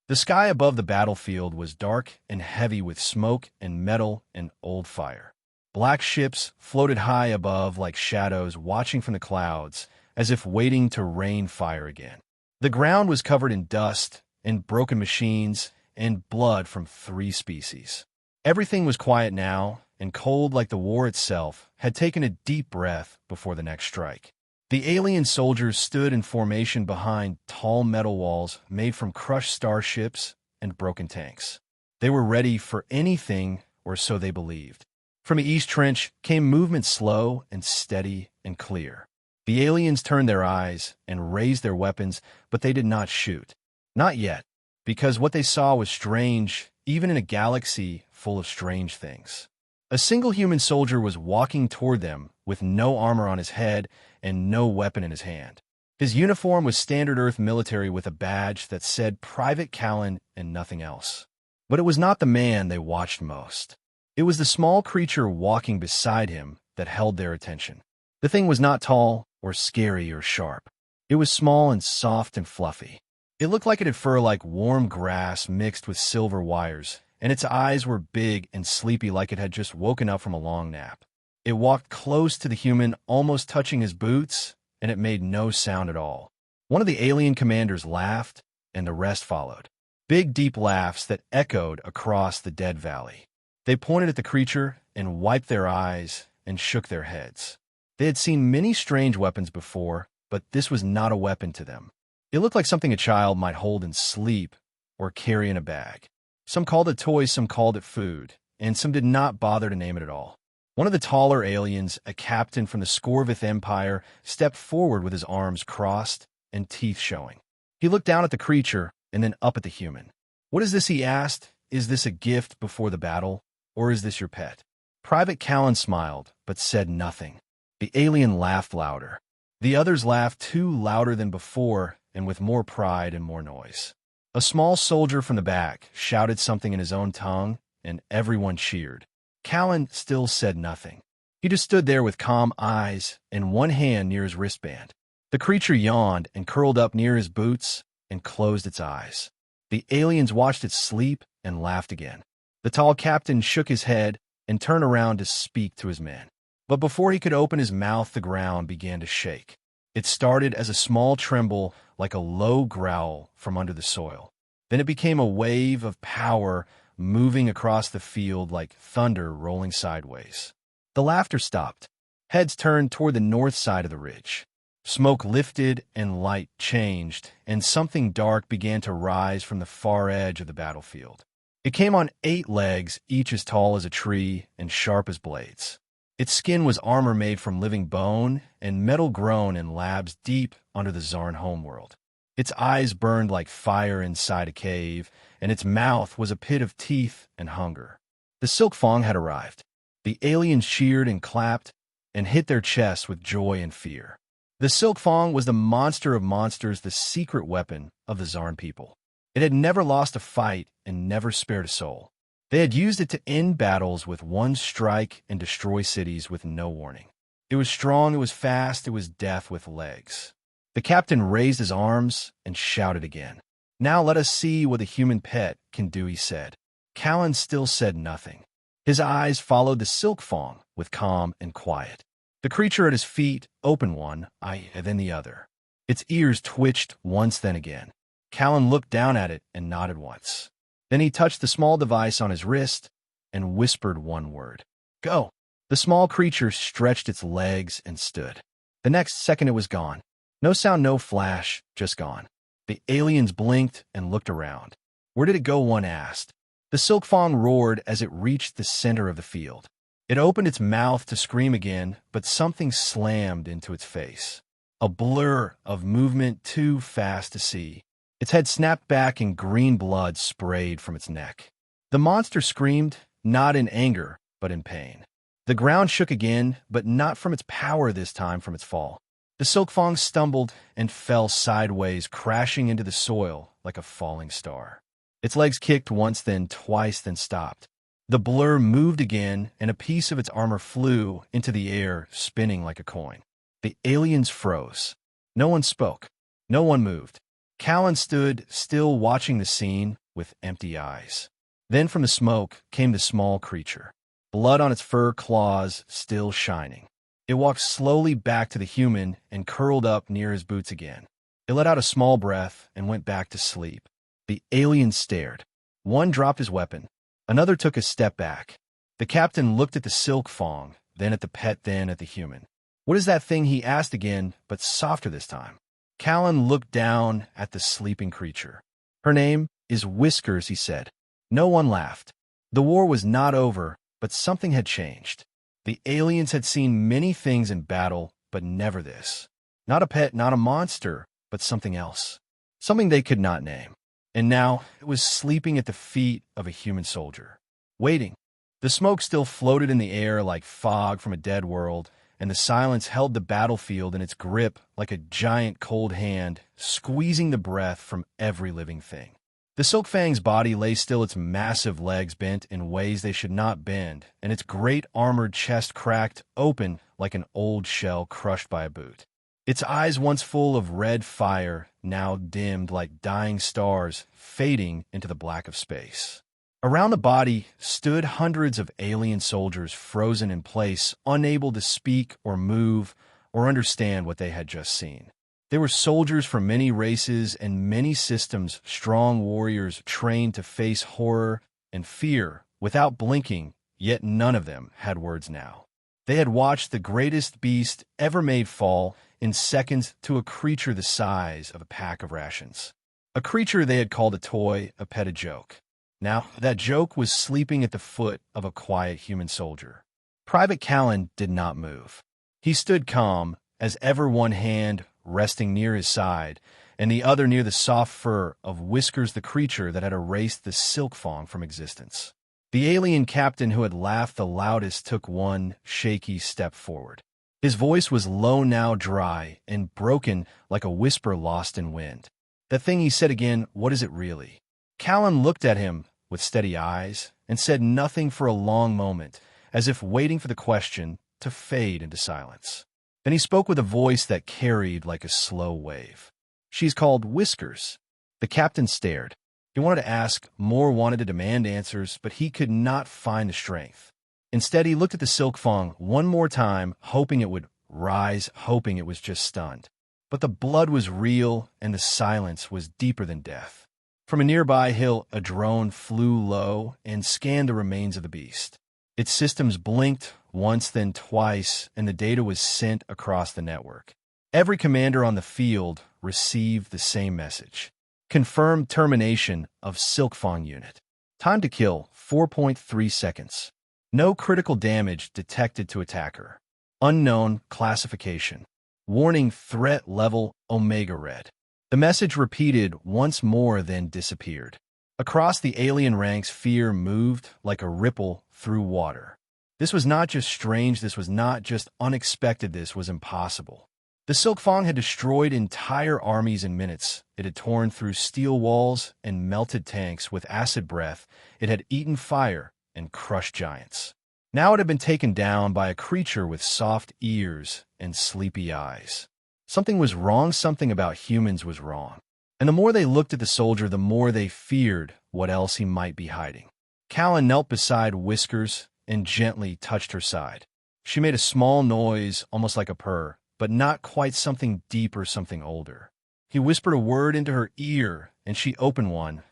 The sky above the battlefield was dark and heavy with smoke and metal and old fire. Black ships floated high above like shadows watching from the clouds, as if waiting to rain fire again. The ground was covered in dust and broken machines and blood from 3 species. Everything was quiet now, and cold like the war itself had taken a deep breath before the next strike. The alien soldiers stood in formation behind tall metal walls made from crushed starships and broken tanks. They were ready for anything, or so they believed. From the east trench came movement slow and steady and clear. The aliens turned their eyes and raised their weapons, but they did not shoot. Not yet, because what they saw was strange, even in a galaxy full of strange things. A single human soldier was walking toward them with no armor on his head and no weapon in his hand. His uniform was standard Earth military with a badge that said Private Callan and nothing else. But it was not the man they watched most. It was the small creature walking beside him that held their attention. The thing was not tall or scary or sharp. It was small and soft and fluffy. It looked like it had fur like warm grass mixed with silver wires, and its eyes were big and sleepy like it had just woken up from a long nap. It walked close to the human, almost touching his boots, and it made no sound at all. One of the alien commanders laughed, and the rest followed. Big, deep laughs that echoed across the dead valley. They pointed at the creature and wiped their eyes and shook their heads. They had seen many strange weapons before, but this was not a weapon to them. It looked like something a child might hold in sleep or carry in a bag. Some called it toys, some called it food, and some did not bother to name it at all. One of the taller aliens, a captain from the Scorvith Empire, stepped forward with his arms crossed and teeth showing. He looked down at the creature and then up at the human. "What is this?" he asked. "Is this a gift before the battle, or is this your pet?" Private Callan smiled, but said nothing. The alien laughed louder. The others laughed too, louder than before, and with more pride and more noise. A small soldier from the back shouted something in his own tongue, and everyone cheered. Callan still said nothing. He just stood there with calm eyes and one hand near his wristband. The creature yawned and curled up near his boots and closed its eyes. The aliens watched it sleep and laughed again. The tall captain shook his head and turned around to speak to his men. But before he could open his mouth, the ground began to shake. It started as a small tremble, like a low growl from under the soil. Then it became a wave of power moving across the field like thunder rolling sideways. The laughter stopped. Heads turned toward the north side of the ridge. Smoke lifted and light changed, and something dark began to rise from the far edge of the battlefield. It came on 8 legs, each as tall as a tree and sharp as blades. Its skin was armor made from living bone and metal grown in labs deep under the Zarn homeworld. Its eyes burned like fire inside a cave, and its mouth was a pit of teeth and hunger. The Silkfang had arrived. The aliens cheered and clapped and hit their chests with joy and fear. The Silkfang was the monster of monsters, the secret weapon of the Zarn people. It had never lost a fight and never spared a soul. They had used it to end battles with one strike and destroy cities with no warning. It was strong, it was fast, it was death with legs. The captain raised his arms and shouted again. "Now let us see what a human pet can do," he said. Callan still said nothing. His eyes followed the Silkfang with calm and quiet. The creature at his feet opened one eye and then the other. Its ears twitched once, then again. Callan looked down at it and nodded once. Then he touched the small device on his wrist and whispered one word. "Go." The small creature stretched its legs and stood. The next second it was gone. No sound, no flash, just gone. The aliens blinked and looked around. "Where did it go?" one asked. The Silkfang roared as it reached the center of the field. It opened its mouth to scream again, but something slammed into its face. A blur of movement too fast to see. Its head snapped back and green blood sprayed from its neck. The monster screamed, not in anger, but in pain. The ground shook again, but not from its power this time, from its fall. The Silkfang stumbled and fell sideways, crashing into the soil like a falling star. Its legs kicked once, then twice, then stopped. The blur moved again, and a piece of its armor flew into the air, spinning like a coin. The aliens froze. No one spoke. No one moved. Callan stood still watching the scene with empty eyes. Then from the smoke came the small creature, blood on its fur claws still shining. It walked slowly back to the human and curled up near his boots again. It let out a small breath and went back to sleep. The aliens stared. One dropped his weapon. Another took a step back. The captain looked at the Silkfang, then at the pet, then at the human. "What is that thing?" he asked again, but softer this time. Callan looked down at the sleeping creature. "Her name is Whiskers," he said. No one laughed. The war was not over, but something had changed. The aliens had seen many things in battle, but never this. Not a pet, not a monster, but something else. Something they could not name. And now it was sleeping at the feet of a human soldier. Waiting. The smoke still floated in the air like fog from a dead world, and the silence held the battlefield in its grip like a giant cold hand, squeezing the breath from every living thing. The Silkfang's body lay still, its massive legs bent in ways they should not bend, and its great armored chest cracked open like an old shell crushed by a boot. Its eyes, once full of red fire, now dimmed like dying stars, fading into the black of space. Around the body stood hundreds of alien soldiers frozen in place, unable to speak or move or understand what they had just seen. They were soldiers from many races and many systems, strong warriors trained to face horror and fear without blinking, yet none of them had words now. They had watched the greatest beast ever made fall in seconds to a creature the size of a pack of rations. A creature they had called a toy, a pet, a joke. Now, that joke was sleeping at the foot of a quiet human soldier. Private Callan did not move. He stood calm, as ever, one hand resting near his side, and the other near the soft fur of Whiskers, the creature that had erased the Silkfang from existence. The alien captain who had laughed the loudest took one shaky step forward. His voice was low now, dry, and broken like a whisper lost in wind. "That thing," he said again, "what is it really?" Callan looked at him with steady eyes and said nothing for a long moment, as if waiting for the question to fade into silence. Then he spoke with a voice that carried like a slow wave. "She's called Whiskers." The captain stared. He wanted to ask more, wanted to demand answers, but he could not find the strength. Instead, he looked at the Silkfang one more time, hoping it would rise, hoping it was just stunned. But the blood was real, and the silence was deeper than death. From a nearby hill, a drone flew low and scanned the remains of the beast. Its systems blinked once, then twice, and the data was sent across the network. Every commander on the field received the same message. Confirmed termination of Silkfang unit. Time to kill, 4.3 seconds. No critical damage detected to attacker. Unknown classification. Warning, threat level Omega Red. The message repeated once more, then disappeared. Across the alien ranks, fear moved like a ripple through water. This was not just strange, this was not just unexpected, this was impossible. The Silkfang had destroyed entire armies in minutes. It had torn through steel walls and melted tanks with acid breath. It had eaten fire and crushed giants. Now it had been taken down by a creature with soft ears and sleepy eyes. Something was wrong, something about humans was wrong. And the more they looked at the soldier, the more they feared what else he might be hiding. Callan knelt beside Whiskers and gently touched her side. She made a small noise, almost like a purr, but not quite, something deeper, something older. He whispered a word into her ear, and she opened one,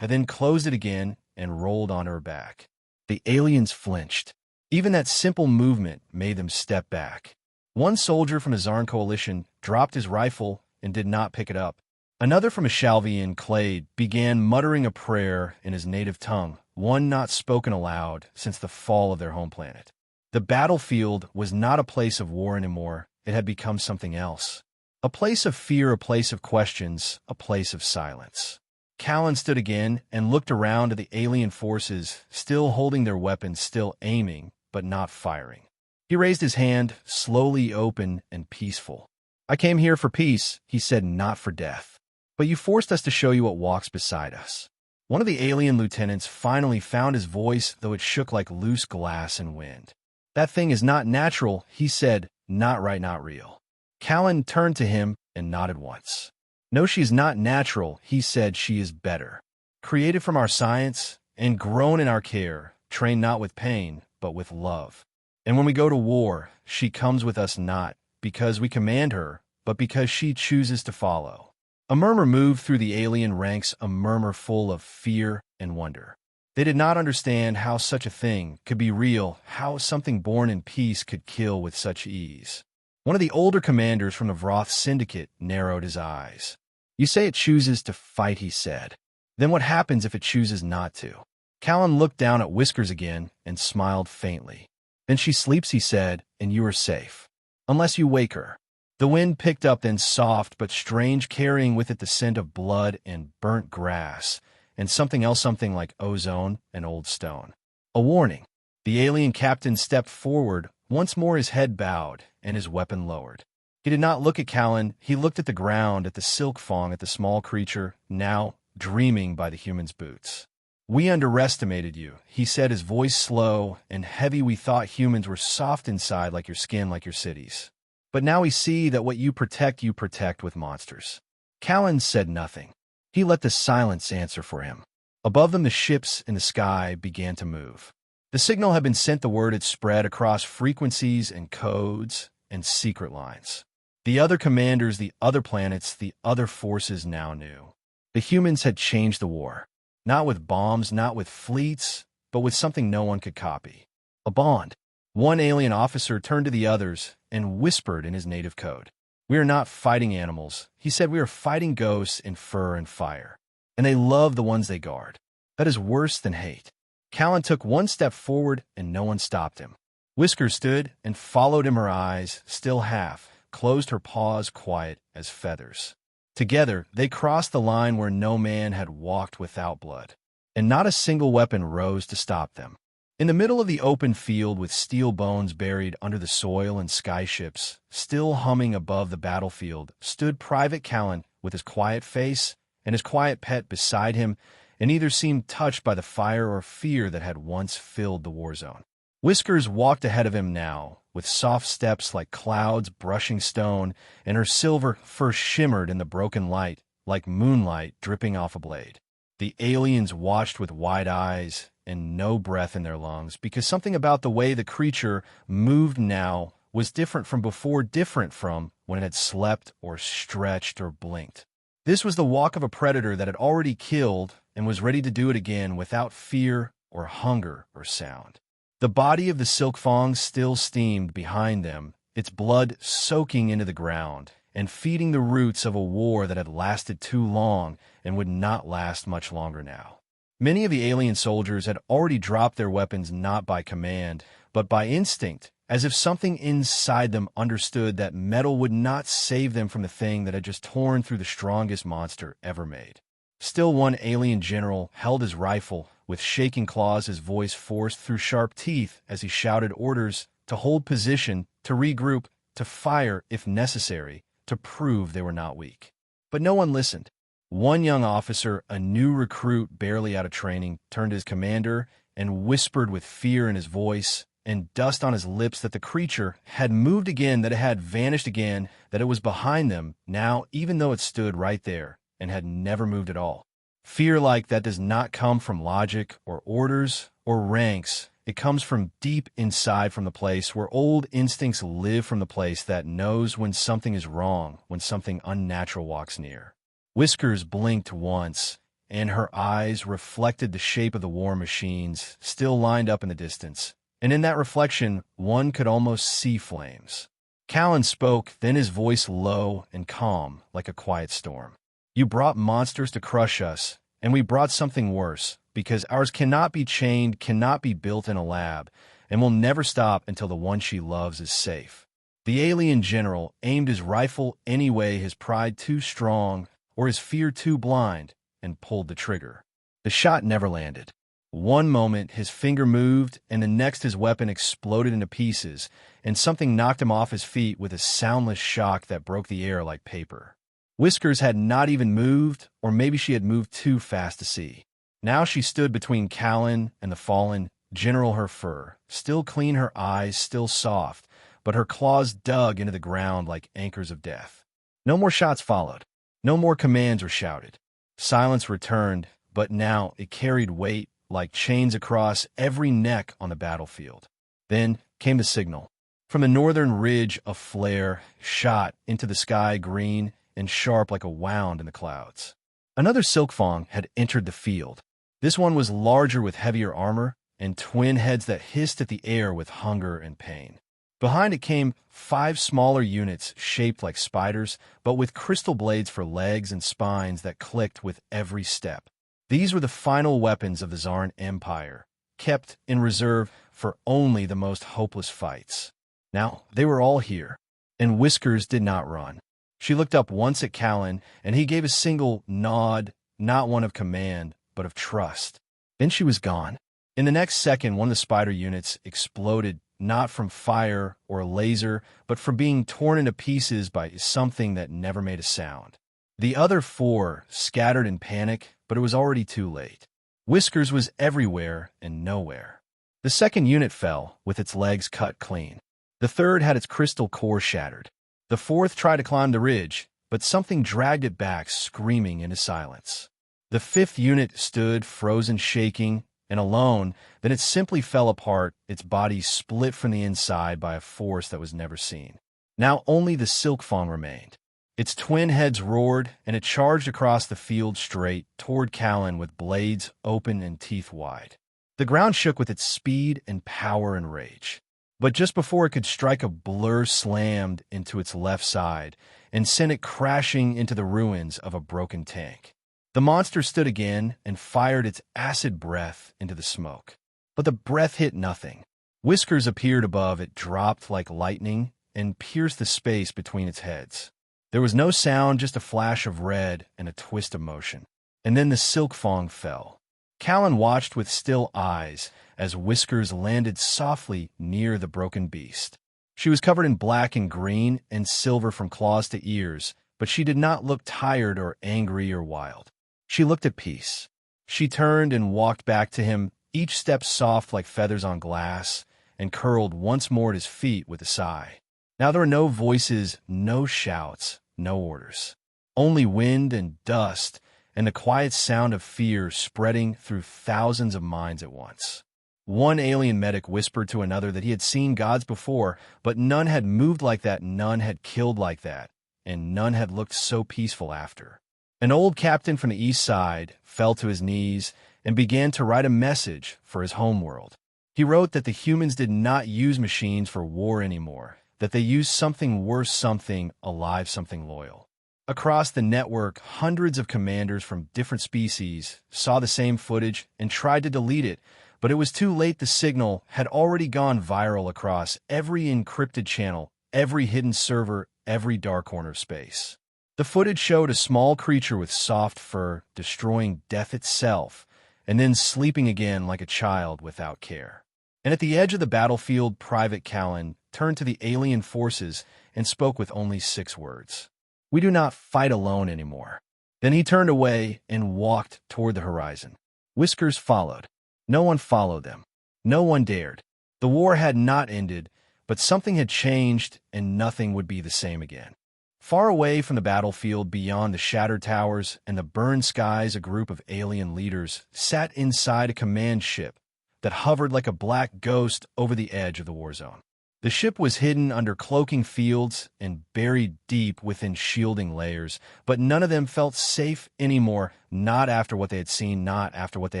and then closed it again and rolled onto her back. The aliens flinched. Even that simple movement made them step back. One soldier from the Zarn coalition dropped his rifle and did not pick it up. Another from a Shalvian clade began muttering a prayer in his native tongue, one not spoken aloud since the fall of their home planet. The battlefield was not a place of war anymore. It had become something else. A place of fear, a place of questions, a place of silence. Callan stood again and looked around at the alien forces, still holding their weapons, still aiming, but not firing. He raised his hand, slowly open and peaceful. "I came here for peace," he said, "not for death. But you forced us to show you what walks beside us." One of the alien lieutenants finally found his voice, though it shook like loose glass in wind. "That thing is not natural," he said, "not right, not real." Callan turned to him and nodded once. No, she is not natural, he said. She is better. Created from our science and grown in our care, trained not with pain, but with love. And when we go to war, she comes with us not because we command her, but because she chooses to follow. A murmur moved through the alien ranks, a murmur full of fear and wonder. They did not understand how such a thing could be real, how something born in peace could kill with such ease. One of the older commanders from the Vroth Syndicate narrowed his eyes. You say it chooses to fight, he said. Then what happens if it chooses not to? Callan looked down at Whiskers again and smiled faintly. Then she sleeps, he said, and you are safe. Unless you wake her. The wind picked up, then soft but strange, carrying with it the scent of blood and burnt grass, and something else, something like ozone and old stone. A warning. The alien captain stepped forward, once more his head bowed and his weapon lowered. He did not look at Callan, he looked at the ground, at the Silkfang, at the small creature, now dreaming by the human's boots. We underestimated you, he said, his voice slow and heavy. We thought humans were soft inside, like your skin, like your cities. But now we see that what you protect with monsters. Callan said nothing. He let the silence answer for him. Above them, the ships in the sky began to move. The signal had been sent, the word had spread across frequencies and codes and secret lines. The other commanders, the other planets, the other forces now knew. The humans had changed the war. Not with bombs, not with fleets, but with something no one could copy. A bond. One alien officer turned to the others and whispered in his native code. We are not fighting animals, he said. We are fighting ghosts in fur and fire. And they love the ones they guard. That is worse than hate. Callan took one step forward and no one stopped him. Whiskers stood and followed him, her eyes still half, closed, her paws quiet as feathers. Together, they crossed the line where no man had walked without blood, and not a single weapon rose to stop them. In the middle of the open field, with steel bones buried under the soil and skyships still humming above the battlefield, stood Private Callan with his quiet face and his quiet pet beside him, and neither seemed touched by the fire or fear that had once filled the war zone. Whiskers walked ahead of him now, with soft steps like clouds brushing stone, and her silver fur shimmered in the broken light like moonlight dripping off a blade. The aliens watched with wide eyes and no breath in their lungs, because something about the way the creature moved now was different from before, different from when it had slept or stretched or blinked. This was the walk of a predator that had already killed and was ready to do it again without fear or hunger or sound. The body of the Silkfang still steamed behind them, its blood soaking into the ground and feeding the roots of a war that had lasted too long and would not last much longer now. Many of the alien soldiers had already dropped their weapons, not by command, but by instinct, as if something inside them understood that metal would not save them from the thing that had just torn through the strongest monster ever made. Still, one alien general held his rifle with shaking claws, his voice forced through sharp teeth as he shouted orders to hold position, to regroup, to fire if necessary, to prove they were not weak. But no one listened. One young officer, a new recruit barely out of training, turned to his commander and whispered with fear in his voice and dust on his lips that the creature had moved again, that it had vanished again, that it was behind them now, even though it stood right there and had never moved at all. Fear like that does not come from logic or orders or ranks. It comes from deep inside, from the place where old instincts live, from the place that knows when something is wrong, when something unnatural walks near. Whiskers blinked once, and her eyes reflected the shape of the war machines still lined up in the distance, and in that reflection one could almost see flames. Callan spoke, then his voice low and calm like a quiet storm. You brought monsters to crush us, and we brought something worse, because ours cannot be chained, cannot be built in a lab, and will never stop until the one she loves is safe. The alien general aimed his rifle anyway, his pride too strong, or his fear too blind, and pulled the trigger. The shot never landed. One moment his finger moved, and the next his weapon exploded into pieces, and something knocked him off his feet with a soundless shock that broke the air like paper. Whiskers had not even moved, or maybe she had moved too fast to see. Now she stood between Callan and the fallen general, her fur still clean, her eyes still soft, but her claws dug into the ground like anchors of death. No more shots followed. No more commands were shouted. Silence returned, but now it carried weight like chains across every neck on the battlefield. Then came the signal. From the northern ridge, a flare shot into the sky, green and sharp like a wound in the clouds. Another Silkfang had entered the field. This one was larger with heavier armor and twin heads that hissed at the air with hunger and pain. Behind it came 5 smaller units shaped like spiders, but with crystal blades for legs and spines that clicked with every step. These were the final weapons of the Zarin Empire, kept in reserve for only the most hopeless fights. Now, they were all here, and Whiskers did not run. She looked up once at Callan, and he gave a single nod, not one of command, but of trust. Then she was gone. In the next second, one of the spider units exploded, not from fire or laser, but from being torn into pieces by something that never made a sound. The other 4 scattered in panic, but it was already too late. Whiskers was everywhere and nowhere. The second unit fell, with its legs cut clean. The third had its crystal core shattered. The fourth tried to climb the ridge, but something dragged it back, screaming into silence. The 5th unit stood, frozen, shaking, and alone. Then it simply fell apart, its body split from the inside by a force that was never seen. Now only the Silkfang remained. Its twin heads roared, and it charged across the field straight toward Callan with blades open and teeth wide. The ground shook with its speed and power and rage. But just before it could strike, a blur slammed into its left side and sent it crashing into the ruins of a broken tank. The monster stood again and fired its acid breath into the smoke. But the breath hit nothing. Whiskers appeared above it, dropped like lightning, and pierced the space between its heads. There was no sound, just a flash of red and a twist of motion. And then the Silkfang fell. Callan watched with still eyes as Whiskers landed softly near the broken beast. She was covered in black and green and silver from claws to ears, but she did not look tired or angry or wild. She looked at peace. She turned and walked back to him, each step soft like feathers on glass, and curled once more at his feet with a sigh. Now there were no voices, no shouts, no orders. Only wind and dust, and the quiet sound of fear spreading through thousands of minds at once. One alien medic whispered to another that he had seen gods before, but none had moved like that, none had killed like that, and none had looked so peaceful after. An old captain from the east side fell to his knees and began to write a message for his homeworld. He wrote that the humans did not use machines for war anymore, that they used something worse, something alive, something loyal. Across the network, hundreds of commanders from different species saw the same footage and tried to delete it, but it was too late. The signal had already gone viral across every encrypted channel, every hidden server, every dark corner of space. The footage showed a small creature with soft fur destroying death itself, and then sleeping again like a child without care. And at the edge of the battlefield, Private Callan turned to the alien forces and spoke with only 6 words. "We do not fight alone anymore." Then he turned away and walked toward the horizon. Whiskers followed. No one followed them. No one dared. The war had not ended, but something had changed, and nothing would be the same again. Far away from the battlefield, beyond the shattered towers and the burned skies, a group of alien leaders sat inside a command ship that hovered like a black ghost over the edge of the war zone. The ship was hidden under cloaking fields and buried deep within shielding layers, but none of them felt safe anymore, not after what they had seen, not after what they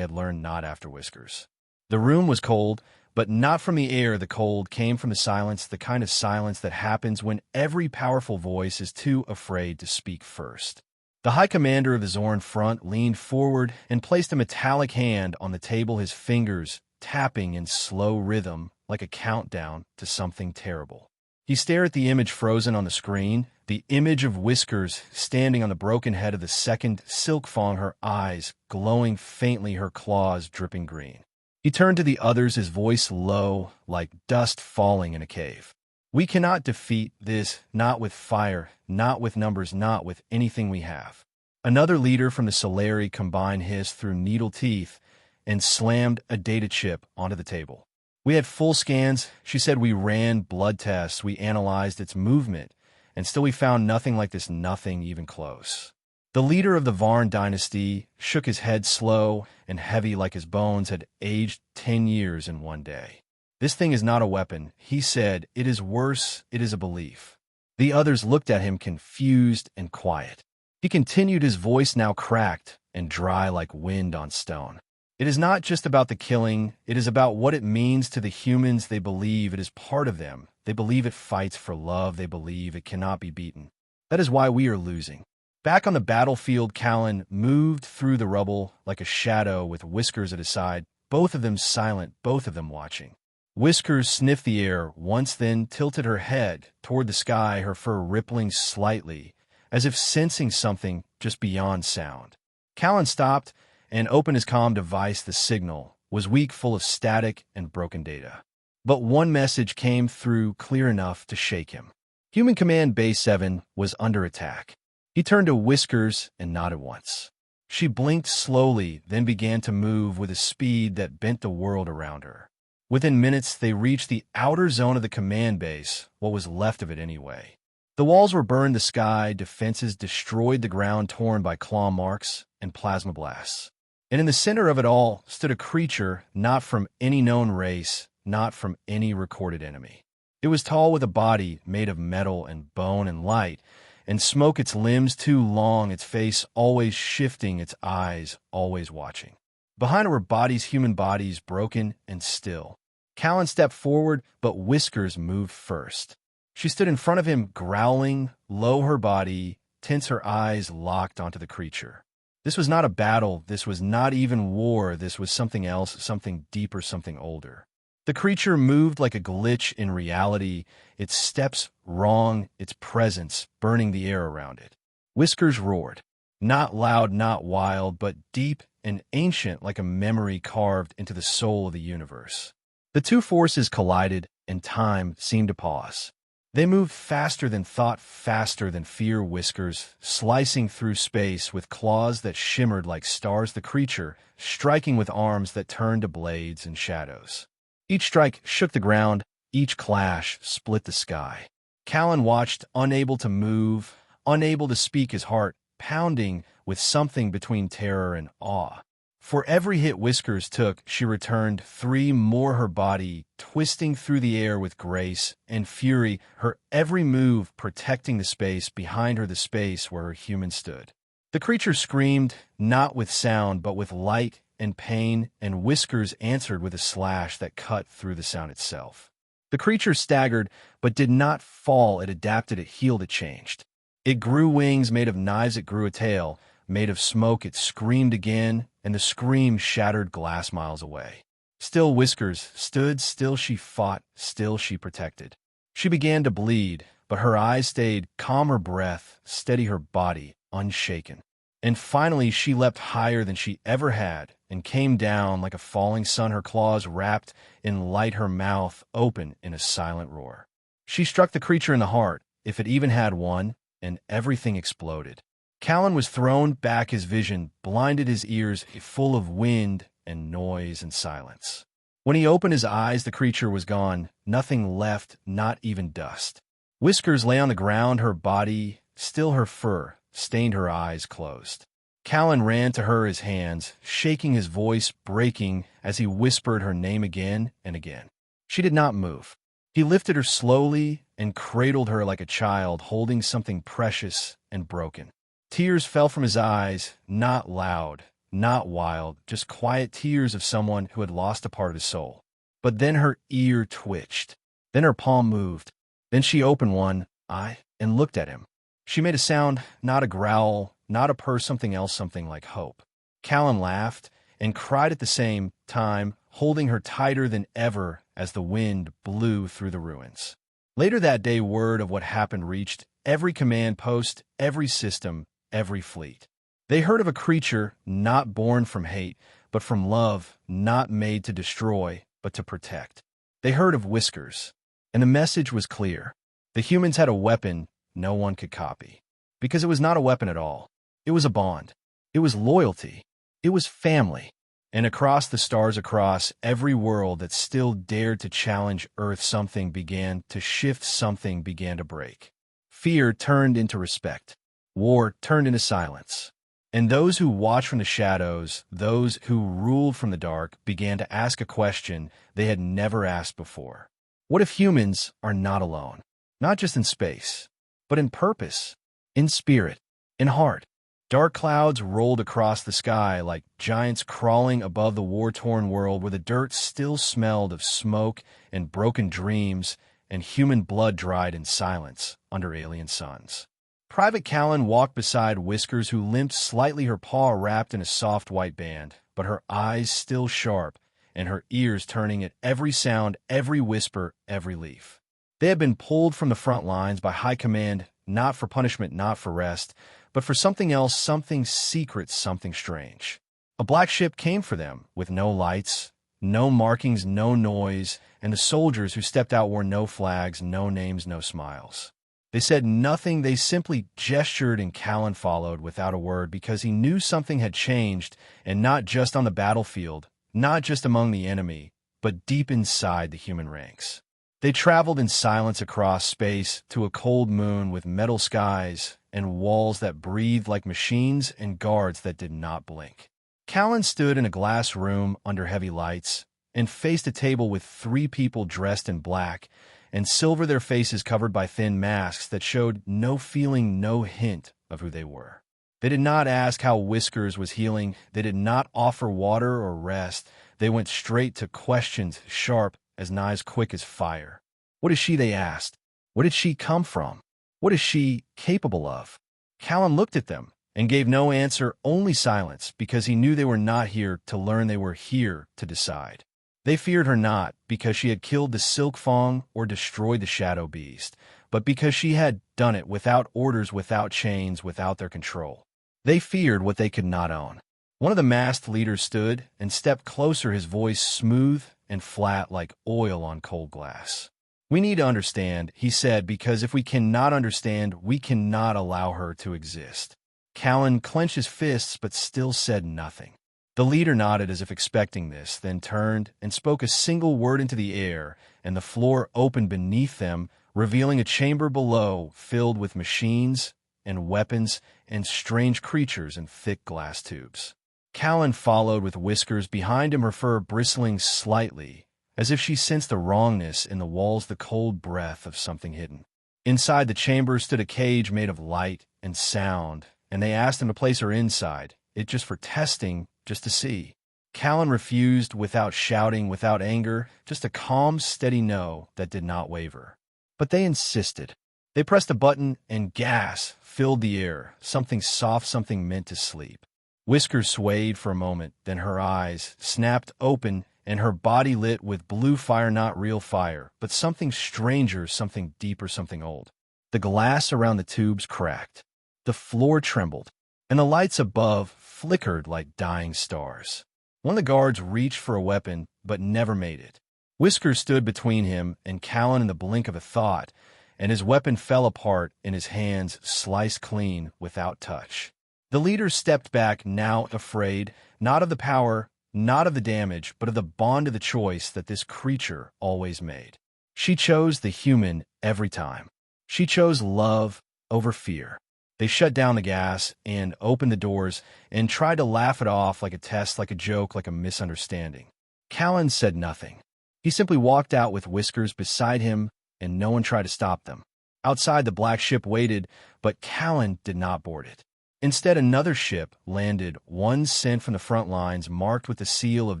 had learned, not after Whiskers. The room was cold, but not from the air. The cold came from the silence, the kind of silence that happens when every powerful voice is too afraid to speak first. The High Commander of the Zoran Front leaned forward and placed a metallic hand on the table, his fingers tapping in slow rhythm like a countdown to something terrible. He stared at the image frozen on the screen, the image of Whiskers standing on the broken head of the second Silkfang, her eyes glowing faintly, her claws dripping green. He turned to the others, his voice low, like dust falling in a cave. "We cannot defeat this, not with fire, not with numbers, not with anything we have." Another leader from the Solari combined hissed through needle teeth and slammed a data chip onto the table. "We had full scans," she said. "We ran blood tests, we analyzed its movement, and still we found nothing like this, nothing even close." The leader of the Varn dynasty shook his head slow and heavy like his bones had aged 10 years in one day. This thing is not a weapon, he said. It is worse, it is a belief. The others looked at him confused and quiet. He continued, his voice now cracked and dry like wind on stone. It is not just about the killing, it is about what it means to the humans. They believe it is part of them. They believe it fights for love. They believe it cannot be beaten. That is why we are losing. Back on the battlefield, Callan moved through the rubble like a shadow with Whiskers at his side, both of them silent, both of them watching. Whiskers sniffed the air once, then tilted her head toward the sky, her fur rippling slightly, as if sensing something just beyond sound. Callan stopped and opened his comm device. The signal was weak, full of static and broken data. But one message came through clear enough to shake him. Human Command Base 7 was under attack. He turned to Whiskers and nodded once. She blinked slowly, then began to move with a speed that bent the world around her. Within minutes, they reached the outer zone of the command base, what was left of it anyway. The walls were burned, the sky, defenses destroyed, the ground torn by claw marks and plasma blasts. And in the center of it all stood a creature not from any known race, not from any recorded enemy. It was tall, with a body made of metal and bone and light and smoke, its limbs too long, its face always shifting, its eyes always watching. Behind her were bodies, human bodies, broken and still. Callan stepped forward, but Whiskers moved first. She stood in front of him, growling, low her body, tense, her eyes locked onto the creature. This was not a battle, this was not even war, this was something else, something deeper, something older. The creature moved like a glitch in reality, its steps wrong, its presence burning the air around it. Whiskers roared, not loud, not wild, but deep and ancient, like a memory carved into the soul of the universe. The two forces collided, and time seemed to pause. They moved faster than thought, faster than fear. Whiskers slicing through space with claws that shimmered like stars, the creature striking with arms that turned to blades and shadows. Each strike shook the ground, each clash split the sky. Callan watched, unable to move, unable to speak, his heart pounding with something between terror and awe. For every hit Whiskers took, she returned 3 more, her body twisting through the air with grace and fury, her every move protecting the space behind her, the space where her human stood. The creature screamed, not with sound, but with light and pain, and Whiskers answered with a slash that cut through the sound itself. The creature staggered, but did not fall. It adapted, it healed, it changed. It grew wings made of knives, it grew a tail made of smoke, it screamed again, and the scream shattered glass miles away. Still Whiskers stood, still she fought, still she protected. She began to bleed, but her eyes stayed calm, her breath steady, her body unshaken. And finally she leapt higher than she ever had and came down like a falling sun, her claws wrapped in light, her mouth open in a silent roar. She struck the creature in the heart, if it even had one, and everything exploded. Callan was thrown back, his vision blinded, his ears full of wind and noise and silence. When he opened his eyes, the creature was gone, nothing left, not even dust. Whiskers lay on the ground, her body still, her fur stained, her eyes closed. Callan ran to her, his hands shaking, his voice breaking as he whispered her name again and again. She did not move. He lifted her slowly and cradled her like a child holding something precious and broken. Tears fell from his eyes, not loud, not wild, just quiet tears of someone who had lost a part of his soul. But then her ear twitched. Then her palm moved. Then she opened one eye and looked at him. She made a sound, not a growl, not a purr, something else, something like hope. Callan laughed and cried at the same time, holding her tighter than ever as the wind blew through the ruins. Later that day, word of what happened reached every command post, every system, every fleet. They heard of a creature not born from hate, but from love, not made to destroy, but to protect. They heard of Whiskers, and the message was clear. The humans had a weapon no one could copy. Because it was not a weapon at all. It was a bond. It was loyalty. It was family. And across the stars, across every world that still dared to challenge Earth, something began to shift, something began to break. Fear turned into respect. War turned into silence. And those who watched from the shadows, those who ruled from the dark, began to ask a question they had never asked before. What if humans are not alone? Not just in space, but in purpose, in spirit, in heart. Dark clouds rolled across the sky like giants crawling above the war-torn world where the dirt still smelled of smoke and broken dreams and human blood dried in silence under alien suns. Private Callan walked beside Whiskers, who limped slightly, her paw wrapped in a soft white band, but her eyes still sharp and her ears turning at every sound, every whisper, every leaf. They had been pulled from the front lines by high command, not for punishment, not for rest, but for something else, something secret, something strange. A black ship came for them, with no lights, no markings, no noise, and the soldiers who stepped out wore no flags, no names, no smiles. They said nothing, they simply gestured, and Callan followed without a word because he knew something had changed, and not just on the battlefield, not just among the enemy, but deep inside the human ranks. They traveled in silence across space to a cold moon with metal skies and walls that breathed like machines and guards that did not blink. Callan stood in a glass room under heavy lights and faced a table with 3 people dressed in black and silver, their faces covered by thin masks that showed no feeling, no hint of who they were. They did not ask how Whiskers was healing. They did not offer water or rest. They went straight to questions, sharp as knives, quick as fire. What is she, they asked. Where did she come from? What is she capable of? Callan looked at them and gave no answer, only silence, because he knew they were not here to learn, they were here to decide. They feared her not because she had killed the Silkfang or destroyed the Shadow Beast, but because she had done it without orders, without chains, without their control. They feared what they could not own. One of the masked leaders stood and stepped closer, his voice smooth and flat like oil on cold glass. We need to understand, he said, because if we cannot understand, we cannot allow her to exist. Callan clenched his fists but still said nothing. The leader nodded as if expecting this, then turned and spoke a single word into the air, and the floor opened beneath them, revealing a chamber below filled with machines and weapons and strange creatures in thick glass tubes. Callan followed with Whiskers behind him, her fur bristling slightly, as if she sensed the wrongness in the walls, the cold breath of something hidden. Inside the chamber stood a cage made of light and sound, and they asked him to place her inside, it just for testing, just to see. Callan refused without shouting, without anger, just a calm, steady no that did not waver. But they insisted. They pressed a button, and gas filled the air, something soft, something meant to sleep. Whiskers swayed for a moment, then her eyes snapped open, and her body lit with blue fire, not real fire, but something stranger, something deeper, something old. The glass around the tubes cracked. The floor trembled, and the lights above flickered like dying stars. One of the guards reached for a weapon, but never made it. Whiskers stood between him and Callan in the blink of a thought, and his weapon fell apart in his hands, sliced clean, without touch. The leader stepped back, now afraid, not of the power, not of the damage, but of the bond of the choice that this creature always made. She chose the human every time. She chose love over fear. They shut down the gas and opened the doors and tried to laugh it off like a test, like a joke, like a misunderstanding. Callan said nothing. He simply walked out with Whiskers beside him, and no one tried to stop them. Outside, the black ship waited, but Callan did not board it. Instead, another ship landed, one sent from the front lines, marked with the seal of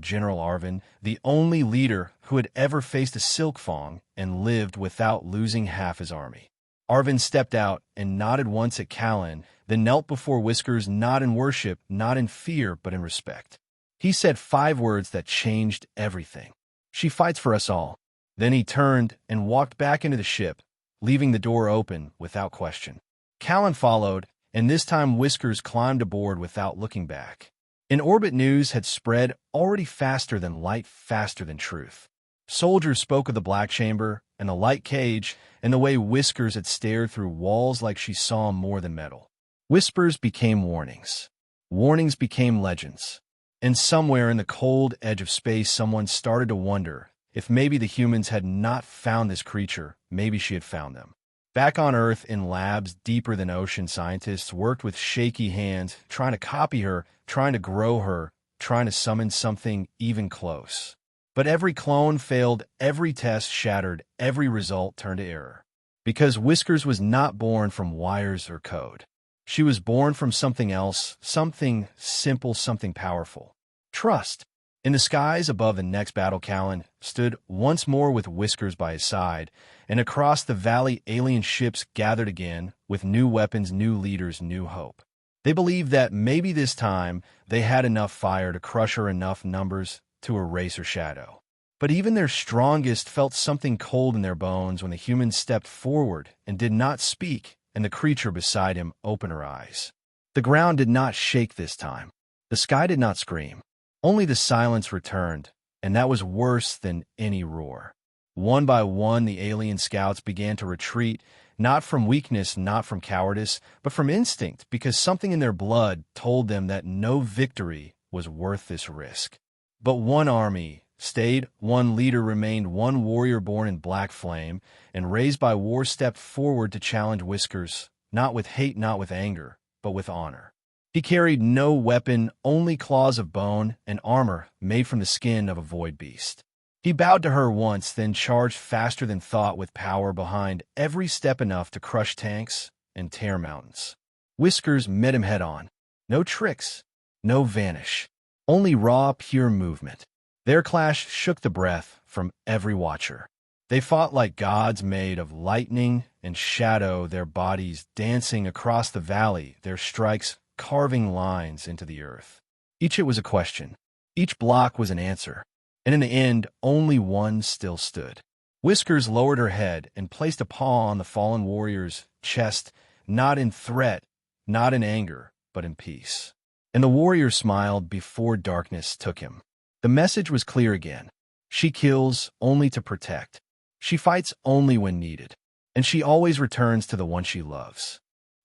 General Arvin, the only leader who had ever faced a Silkfang and lived without losing half his army. Arvin stepped out and nodded once at Callan, then knelt before Whiskers, not in worship, not in fear, but in respect. He said 5 words that changed everything. She fights for us all. Then he turned and walked back into the ship, leaving the door open without question. Callan followed, and this time Whiskers climbed aboard without looking back. In orbit, news had spread already faster than light, faster than truth. Soldiers spoke of the black chamber and the light cage and the way Whiskers had stared through walls like she saw more than metal. Whispers became warnings. Warnings became legends. And somewhere in the cold edge of space, someone started to wonder if maybe the humans had not found this creature, maybe she had found them. Back on Earth in labs deeper than ocean, scientists worked with shaky hands, trying to copy her, trying to grow her, trying to summon something even close. But every clone failed, every test shattered, every result turned to error. Because Whiskers was not born from wires or code. She was born from something else, something simple, something powerful. Trust. In the skies above the next battle, Callan stood once more with Whiskers by his side, and across the valley alien ships gathered again, with new weapons, new leaders, new hope. They believed that maybe this time they had enough fire to crush her, enough numbers to erase her shadow. But even their strongest felt something cold in their bones when the human stepped forward and did not speak, and the creature beside him opened her eyes. The ground did not shake this time. The sky did not scream. Only the silence returned, and that was worse than any roar. One by one, the alien scouts began to retreat, not from weakness, not from cowardice, but from instinct, because something in their blood told them that no victory was worth this risk. But one army stayed, one leader remained, one warrior born in black flame and raised by war stepped forward to challenge Whiskers, not with hate, not with anger, but with honor. He carried no weapon, only claws of bone and armor made from the skin of a void beast. He bowed to her once, then charged faster than thought with power behind every step, enough to crush tanks and tear mountains. Whiskers met him head on. No tricks, no vanish, only raw, pure movement. Their clash shook the breath from every watcher. They fought like gods, made of lightning and shadow, their bodies dancing across the valley, their strikes carving lines into the earth. Each was a question. Each block was an answer. And in the end, only one still stood. Whiskers lowered her head and placed a paw on the fallen warrior's chest, not in threat, not in anger, but in peace. And the warrior smiled before darkness took him. The message was clear again. She kills only to protect. She fights only when needed. And she always returns to the one she loves.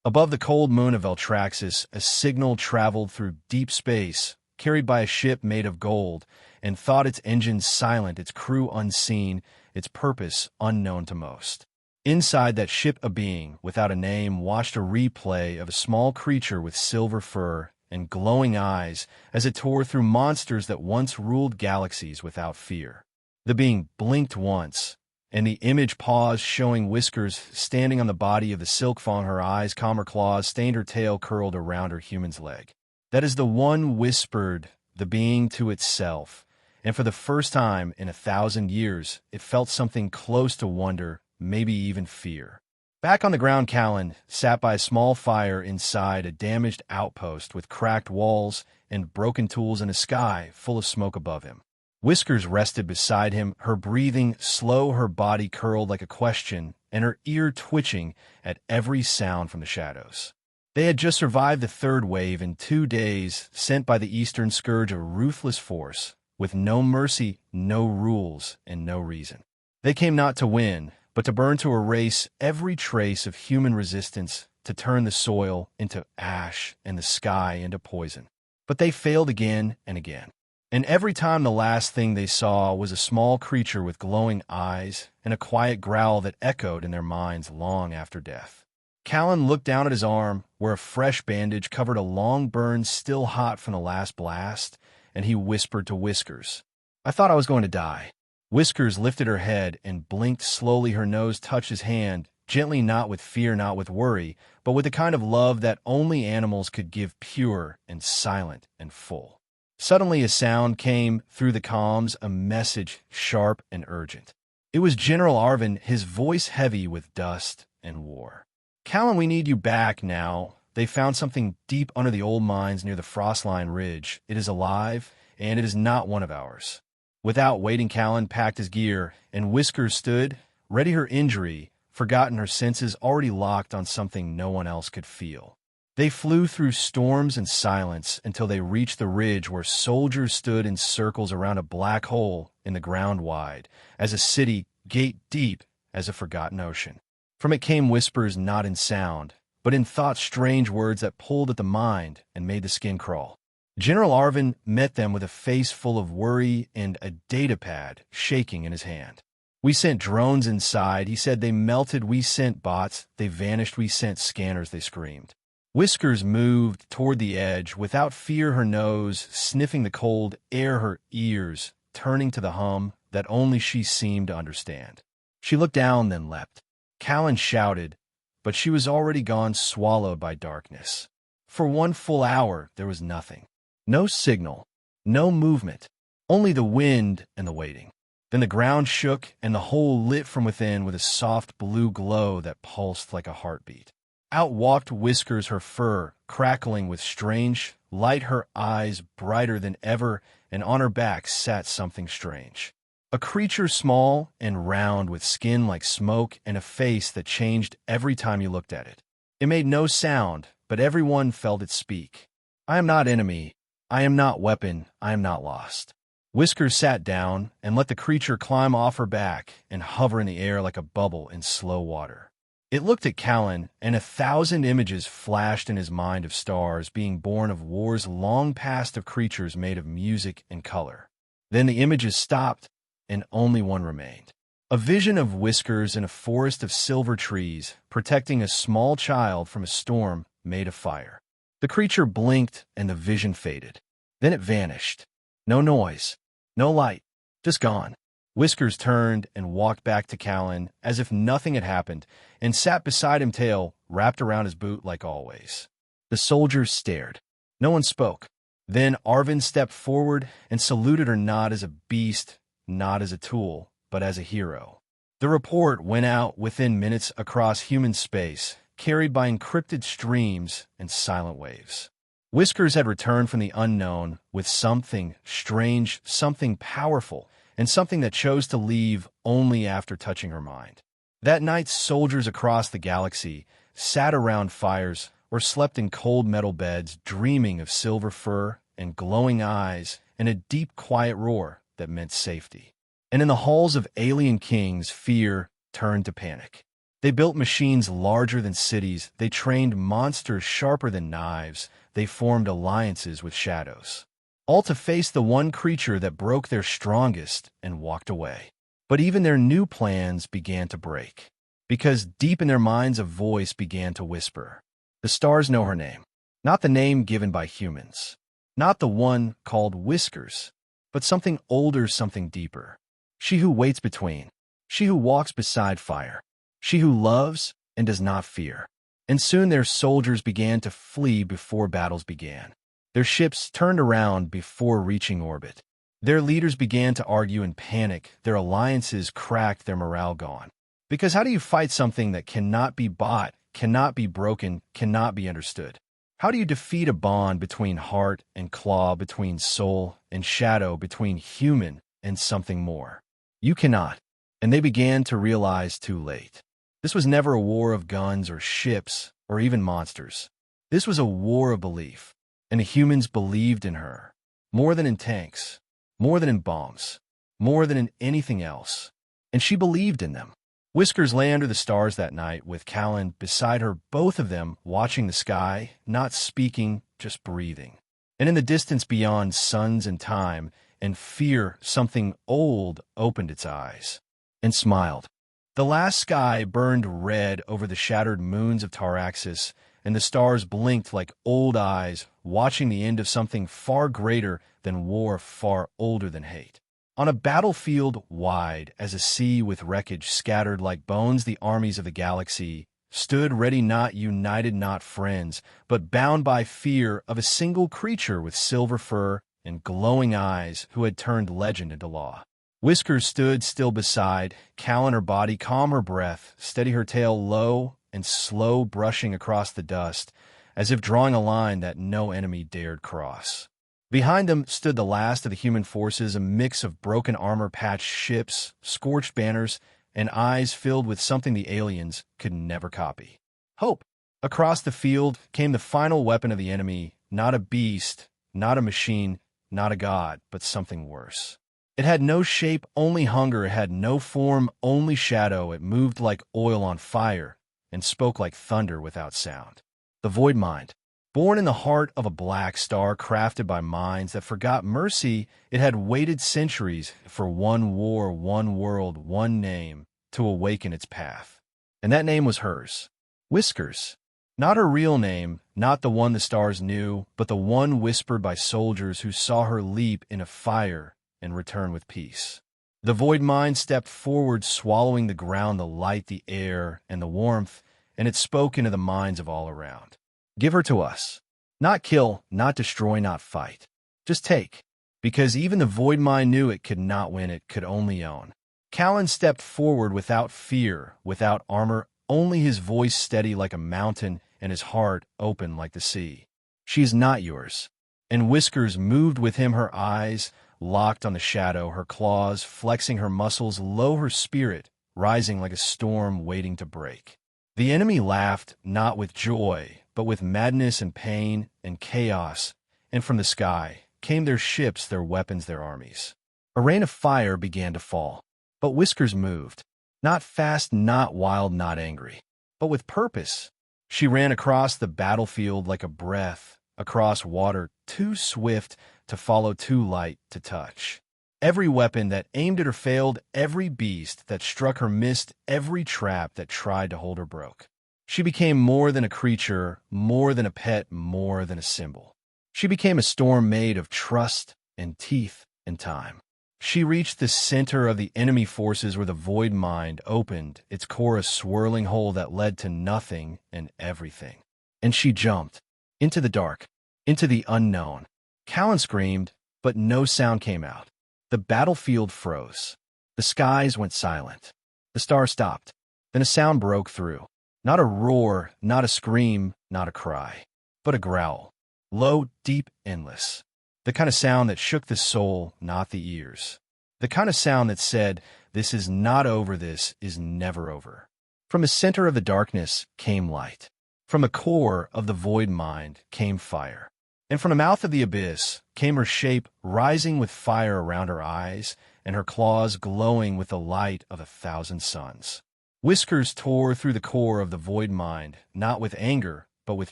Above the cold moon of Eltraxis, a signal traveled through deep space, carried by a ship made of gold, and thought its engines silent, its crew unseen, its purpose unknown to most. Inside that ship, a being without a name watched a replay of a small creature with silver fur and glowing eyes as it tore through monsters that once ruled galaxies without fear. The being blinked once, and the image paused, showing Whiskers standing on the body of the Silkfang. Her eyes, calm, her claws stained, her tail curled around her human's leg. That is the one, whispered the being to itself, and for the first time in 1,000 years, it felt something close to wonder, maybe even fear. Back on the ground, Callan sat by a small fire inside a damaged outpost with cracked walls and broken tools and a sky full of smoke above him. Whiskers rested beside him, her breathing slow, her body curled like a question, and her ear twitching at every sound from the shadows. They had just survived the third wave in 2 days, sent by the Eastern Scourge, a ruthless force, with no mercy, no rules, and no reason. They came not to win, but to burn, to erase every trace of human resistance, to turn the soil into ash and the sky into poison. But they failed again and again. And every time the last thing they saw was a small creature with glowing eyes and a quiet growl that echoed in their minds long after death. Callan looked down at his arm, where a fresh bandage covered a long burn still hot from the last blast, and he whispered to Whiskers, "I thought I was going to die." Whiskers lifted her head and blinked slowly. Her nose touched his hand, gently, not with fear, not with worry, but with the kind of love that only animals could give, pure and silent and full. Suddenly a sound came through the comms, a message sharp and urgent. It was General Arvin, his voice heavy with dust and war. "Callan, we need you back now. They found something deep under the old mines near the Frostline Ridge. It is alive, and it is not one of ours." Without waiting, Callan packed his gear, and Whiskers stood, ready, her injury forgotten, her senses already locked on something no one else could feel. They flew through storms and silence until they reached the ridge, where soldiers stood in circles around a black hole in the ground, wide as a city, gate deep as a forgotten ocean. From it came whispers, not in sound, but in thought, strange words that pulled at the mind and made the skin crawl. General Arvin met them with a face full of worry and a datapad shaking in his hand. We sent drones inside. He said they melted. We sent bots. They vanished. We sent scanners, they screamed. Whiskers moved toward the edge, without fear, her nose sniffing the cold air, her ears turning to the hum that only she seemed to understand. She looked down, then leapt. Callan shouted, but she was already gone, swallowed by darkness. For 1 full hour, there was nothing. No signal, no movement, only the wind and the waiting. Then the ground shook, and the hole lit from within with a soft blue glow that pulsed like a heartbeat. Out walked Whiskers, her fur crackling with strange light, her eyes brighter than ever, and on her back sat something strange. A creature small and round with skin like smoke and a face that changed every time you looked at it. It made no sound, but everyone felt it speak. I am not enemy. I am not weapon. I am not lost. Whiskers sat down and let the creature climb off her back and hover in the air like a bubble in slow water. It looked at Callan, and 1,000 images flashed in his mind of stars being born of wars long past, of creatures made of music and color. Then the images stopped, and only one remained. A vision of Whiskers in a forest of silver trees, protecting a small child from a storm made of fire. The creature blinked, and the vision faded. Then it vanished. No noise, no light, just gone. Whiskers turned and walked back to Callan as if nothing had happened, and sat beside him, tail wrapped around his boot like always. The soldiers stared. No one spoke. Then Arvin stepped forward and saluted her, not as a beast, not as a tool, but as a hero. The report went out within minutes across human space, carried by encrypted streams and silent waves. Whiskers had returned from the unknown with something strange, something powerful, and something that chose to leave only after touching her mind. That night, soldiers across the galaxy sat around fires or slept in cold metal beds, dreaming of silver fur and glowing eyes and a deep, quiet roar that meant safety. And in the halls of alien kings, fear turned to panic. They built machines larger than cities. They trained monsters sharper than knives. They formed alliances with shadows, all to face the one creature that broke their strongest and walked away. But even their new plans began to break, because deep in their minds a voice began to whisper. The stars know her name, not the name given by humans, not the one called Whiskers, but something older, something deeper. She who waits between, she who walks beside fire, she who loves and does not fear. And soon their soldiers began to flee before battles began. Their ships turned around before reaching orbit. Their leaders began to argue in panic. Their alliances cracked, their morale gone. Because how do you fight something that cannot be bought, cannot be broken, cannot be understood? How do you defeat a bond between heart and claw, between soul and shadow, between human and something more? You cannot. And they began to realize too late. This was never a war of guns or ships or even monsters. This was a war of belief. And the humans believed in her. More than in tanks. More than in bombs. More than in anything else. And she believed in them. Whiskers lay under the stars that night with Callan beside her, both of them watching the sky, not speaking, just breathing. And in the distance beyond suns and time and fear, something old opened its eyes and smiled. The last sky burned red over the shattered moons of Taraxis, and the stars blinked like old eyes, watching the end of something far greater than war, far older than hate. On a battlefield wide as a sea with wreckage scattered like bones, the armies of the galaxy stood ready, not united, not friends, but bound by fear of a single creature with silver fur and glowing eyes who had turned legend into law. Whiskers stood still beside Callan, her body calm, her breath steady, her tail low and slow, brushing across the dust, as if drawing a line that no enemy dared cross. Behind them stood the last of the human forces, a mix of broken armor, patched ships, scorched banners, and eyes filled with something the aliens could never copy. Hope. Across the field came the final weapon of the enemy, not a beast, not a machine, not a god, but something worse. It had no shape, only hunger. It had no form, only shadow. It moved like oil on fire and spoke like thunder without sound. The Void Mind. Born in the heart of a black star crafted by minds that forgot mercy, it had waited centuries for one war, one world, one name to awaken its path. And that name was hers. Whiskers. Not her real name, not the one the stars knew, but the one whispered by soldiers who saw her leap into fire and return with peace. The void mind stepped forward, swallowing the ground, the light, the air, and the warmth, and it spoke into the minds of all around. Give her to us. Not kill, not destroy, not fight. Just take. Because even the void mind knew it could not win, it could only own. Callan stepped forward without fear, without armor, only his voice steady like a mountain and his heart open like the sea. She is not yours. And Whiskers moved with him, her eyes locked on the shadow, her claws flexing her muscles, low her spirit rising like a storm waiting to break. The enemy laughed, not with joy, but with madness and pain and chaos, and from the sky came their ships, their weapons, their armies. A rain of fire began to fall, but Whiskers moved, not fast, not wild, not angry, but with purpose. She ran across the battlefield like a breath, across water too swift to follow, too light to touch. Every weapon that aimed at her failed, every beast that struck her missed, every trap that tried to hold her broke. She became more than a creature, more than a pet, more than a symbol. She became a storm made of trust and teeth and time. She reached the center of the enemy forces where the void mind opened, its core a swirling hole that led to nothing and everything. And she jumped into the dark, into the unknown. Callan screamed, but no sound came out. The battlefield froze. The skies went silent. The stars stopped. Then a sound broke through. Not a roar, not a scream, not a cry, but a growl. Low, deep, endless. The kind of sound that shook the soul, not the ears. The kind of sound that said, "This is not over, this is never over." From the center of the darkness came light. From the core of the void mind came fire. And from the mouth of the abyss came her shape, rising with fire around her eyes, and her claws glowing with the light of 1,000 suns. Whiskers tore through the core of the void mind, not with anger, but with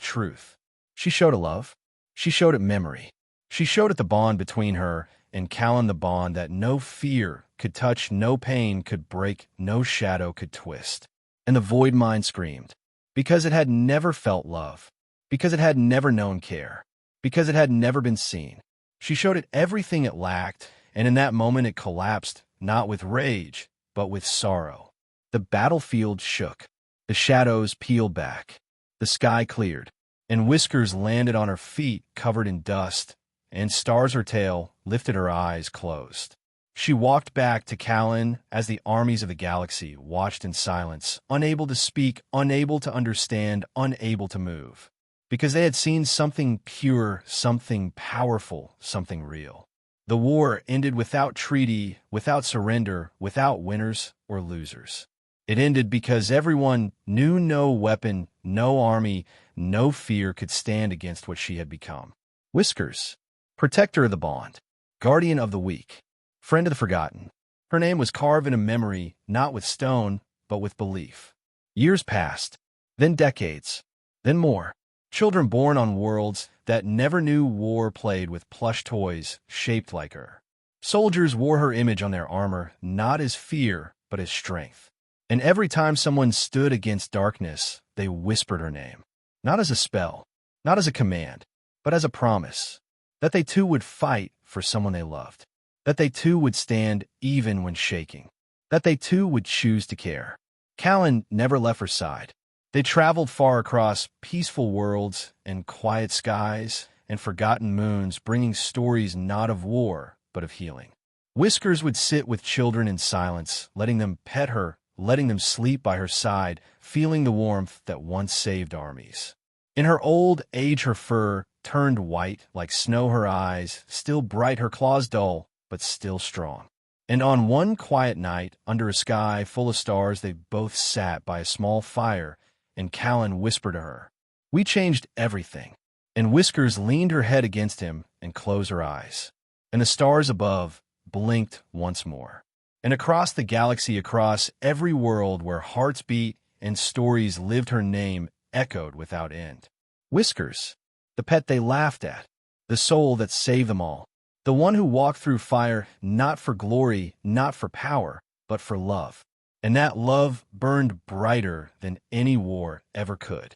truth. She showed it love. She showed it memory. She showed it the bond between her and Callan, the bond that no fear could touch, no pain could break, no shadow could twist. And the void mind screamed, because it had never felt love, because it had never known care, because it had never been seen. She showed it everything it lacked, and in that moment it collapsed, not with rage, but with sorrow. The battlefield shook. The shadows peeled back. The sky cleared, and Whiskers landed on her feet covered in dust, and stars her tail, lifted her eyes closed. She walked back to Callan as the armies of the galaxy watched in silence, unable to speak, unable to understand, unable to move. Because they had seen something pure, something powerful, something real. The war ended without treaty, without surrender, without winners or losers. It ended because everyone knew no weapon, no army, no fear could stand against what she had become. Whiskers, protector of the bond, guardian of the weak, friend of the forgotten. Her name was carved in a memory, not with stone, but with belief. Years passed, then decades, then more. Children born on worlds that never knew war played with plush toys shaped like her. Soldiers wore her image on their armor, not as fear, but as strength. And every time someone stood against darkness, they whispered her name. Not as a spell, not as a command, but as a promise. That they too would fight for someone they loved. That they too would stand even when shaking. That they too would choose to care. Callan never left her side. They traveled far across peaceful worlds and quiet skies and forgotten moons, bringing stories not of war, but of healing. Whiskers would sit with children in silence, letting them pet her, letting them sleep by her side, feeling the warmth that once saved armies. In her old age, her fur turned white like snow, her eyes still bright, her claws dull, but still strong. And on one quiet night, under a sky full of stars, they both sat by a small fire, and Callan whispered to her, "We changed everything." And Whiskers leaned her head against him and closed her eyes. And the stars above blinked once more. And across the galaxy, across every world where hearts beat and stories lived, her name echoed without end. Whiskers, the pet they laughed at, the soul that saved them all, the one who walked through fire not for glory, not for power, but for love. And that love burned brighter than any war ever could.